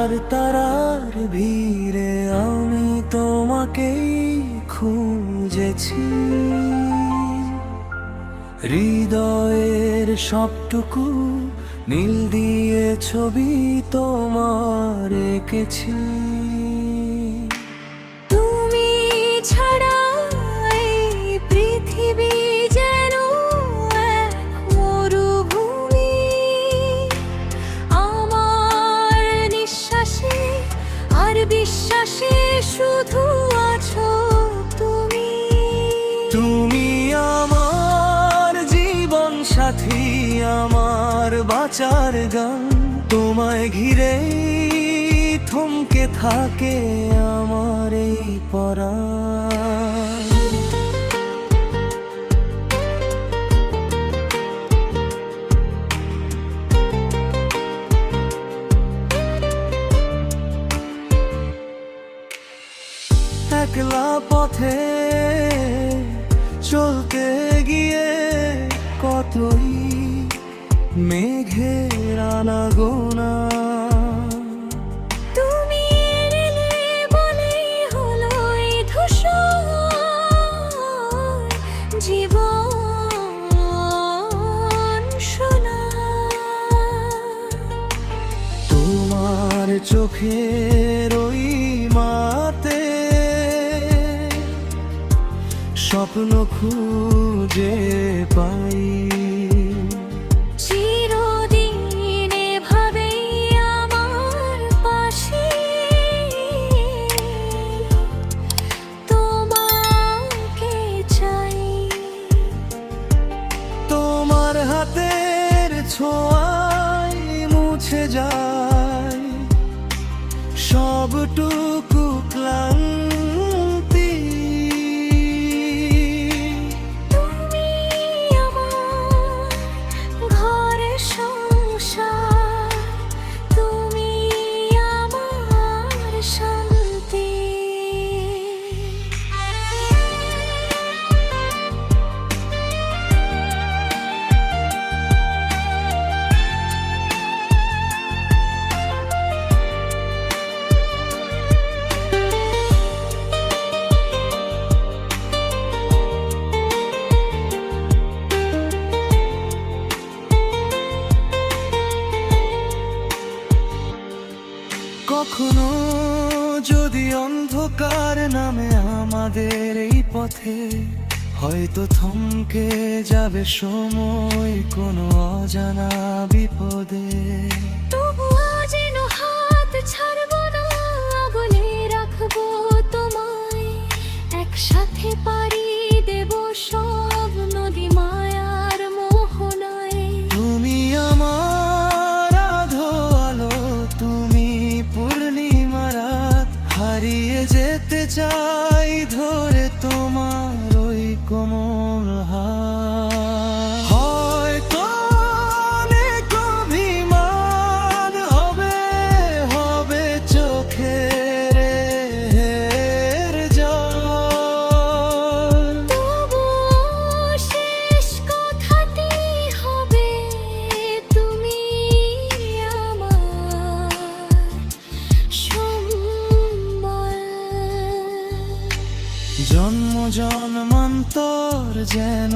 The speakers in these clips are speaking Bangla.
হাজার তারার ভিড়ে আমি তোমাকেই খুঁজেছি। হৃদয়ের সবটুকু নীল দিয়ে ছবি তোমার এঁকেছি। তুমি ছাড়া এই পৃথিবী যেন এক মরুভূমি। আমার নিঃশ্বাসে আর বিশ্বাসে শুধু আছো তুমি। তুমি আমার জীবন সাথী, আমার বাঁচার গান। তোমায় ঘিরেই থমকে থাকে আমার এই পরাণ। একলা পথে চলতে গিয়ে কতই মেঘের আনাগোনা। তুমি এলে বলেই হলো এই ধূসর জীবন শোনা। তোমার চোখের ওই মাতে স্বপ্ন খুঁজে পাই। চিরদিন এভাবেই আমার পাশে তোমাকে চাই। তোমার হাতের ছোঁয়ায় মুছে যায় সবটুকু ক্লান্তি। তুমি আমার ঘরের সংসার, তুমি আমার শান্তি। কখনো যদি অন্ধকার নামে আমাদের এই পথে, হয়তো থমকে যাবে সময় কোনো অজানা বিপদে। তবুও যেন হাত ছাড়বো না, আগলে রাখবো তোমায়। একসাথে পাড়ি দেব সব নদী মায়ার মোহনায়। তুমি আমার আধো আলো, তুমি পূর্ণিমা রাত। হারিয়ে যেতে চাই ধরে তোমার ওই কোমল হাত। হয়তো অনেক অভিমান হবে, হবে চোখের জল। তবুও শেষ কথাতেই হবে তুমি আমার সম্বল। জন্ম জন্মান্তর যেন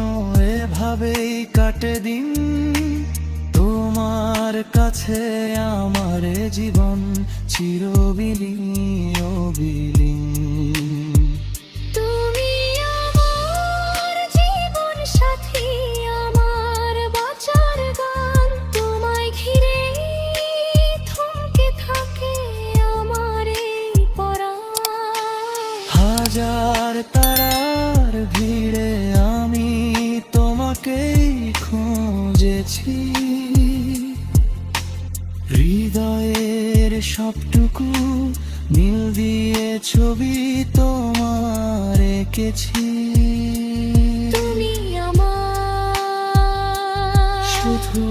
এভাবেই কাটে দিন। তোমার কাছে আমার এ জীবন চিরবিলীন অবিলীন। তুমি আমার জীবন সাথী, আমার বাঁচার গান। তোমায় ঘিরে থমকে থাকে আমার এই পরাণ। হাজার তারার ভিড়ে আমি তোমাকেই খুঁজেছি। হৃদয়ের সবটুকু নীল দিয়ে ছবি তোমার এঁকেছি। তুমি আমার শুধু